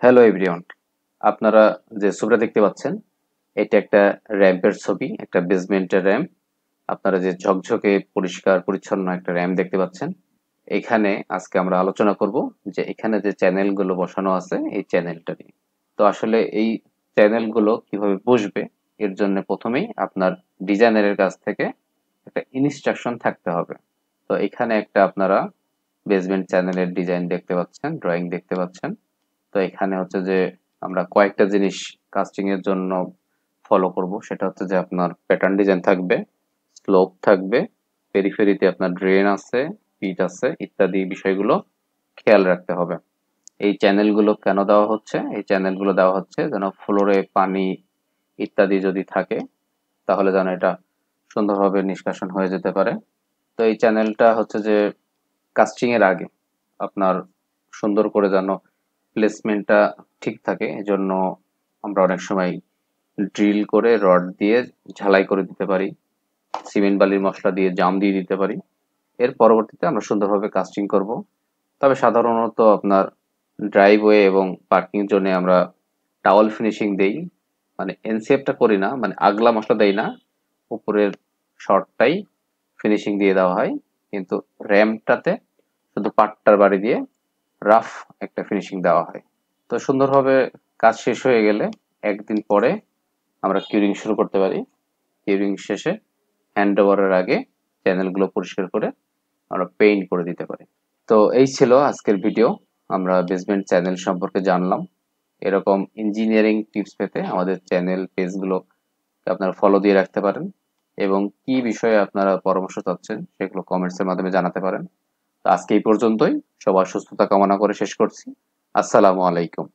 Hello everyone, আপনারা যে ছবিটা দেখতে পাচ্ছেন এটা একটা র্যাম্পের ছবি, একটা বেসমেন্টের র্যাম্প। আপনারা যে ঝকঝকে পরিষ্কার পরিচ্ছন্ন একটা র্যাম্প দেখতে পাচ্ছেন, এখানে আজকে আমরা আলোচনা করব যে এখানে যে চ্যানেলগুলো বসানো আছে এই চ্যানেলটা নিয়ে। তো আসলে এই চ্যানেলগুলো কিভাবে বসবে এর জন্য প্রথমেই আপনার ডিজাইনারের কাছ থেকে একটা ইনস্ট্রাকশন থাকতে হবে। তো এখানে একটা আপনারা বেসমেন্ট চ্যানেলের ডিজাইন দেখতে পাচ্ছেন, ড্রয়িং দেখতে পাচ্ছেন। তো এখানে হচ্ছে যে আমরা কয়েকটা জিনিস কাস্টিং এর জন্য ফলো করব, সেটা হচ্ছে যে আপনার প্যাটার্ন ডিজাইন থাকবে, স্লোপ থাকবে, পেরিফেরিতে আপনার ড্রেন আছে, পিচ আছে, ইত্যাদি বিষয়গুলো খেয়াল রাখতে হবে। এই চ্যানেলগুলো কেন দেওয়া হচ্ছে? এই চ্যানেলগুলো দেওয়া হচ্ছে যেন ফ্লোরে পানি ইত্যাদি যদি থাকে তাহলে যেন এটা সুন্দরভাবে নিষ্কাশন হয়ে যেতে পারে। তো এই চ্যানেলটা হচ্ছে যে কাস্টিং এর আগে আপনার সুন্দর করে যেন প্লেসমেন্টটা ঠিক থাকে, এজন্য আমরা অনেক সময় ড্রিল করে রড দিয়ে ঝালাই করে দিতে পারি, সিমেন্ট বালির মশলা দিয়ে জাম দিয়ে দিতে পারি। এর পরবর্তীতে আমরা সুন্দরভাবে কাস্টিং করব। তবে সাধারণত আপনার ড্রাইভওয়ে এবং পার্কিং জোনে আমরা টাওয়াল ফিনিশিং দেই, মানে এনসিএফটা করি না, মানে আগলা মশলা দেই না, উপরের শর্টটাই ফিনিশিং দিয়ে দেওয়া হয়। কিন্তু র্যাম্পটাতে শুধু পাট্টার বাড়ি দিয়ে রাফ একটা ফিনিশিং দেওয়া হয়। তো সুন্দরভাবে কাজ শেষ হয়ে গেলে একদিন পরে আমরা কিউরিং শুরু করতে পারি। কিউরিং শেষে হ্যান্ড ওভারের আগে চ্যানেলগুলো পরিষ্কার করে আমরা পেইন্ট করে দিতে পারি। তো এই ছিল আজকের ভিডিও। আমরা বেসমেন্ট চ্যানেল সম্পর্কে জানলাম। এরকম ইঞ্জিনিয়ারিং টিপস পেতে আমাদের চ্যানেল পেজগুলো আপনারা ফলো দিয়ে রাখতে পারেন, এবং কি বিষয়ে আপনারা পরামর্শ চাচ্ছেন সেগুলো কমেন্টসের মাধ্যমে জানাতে পারেন। তো আজকে এই পর্যন্তই। সবার সুস্থতা কামনা করে শেষ করছি। আসসালামু আলাইকুম।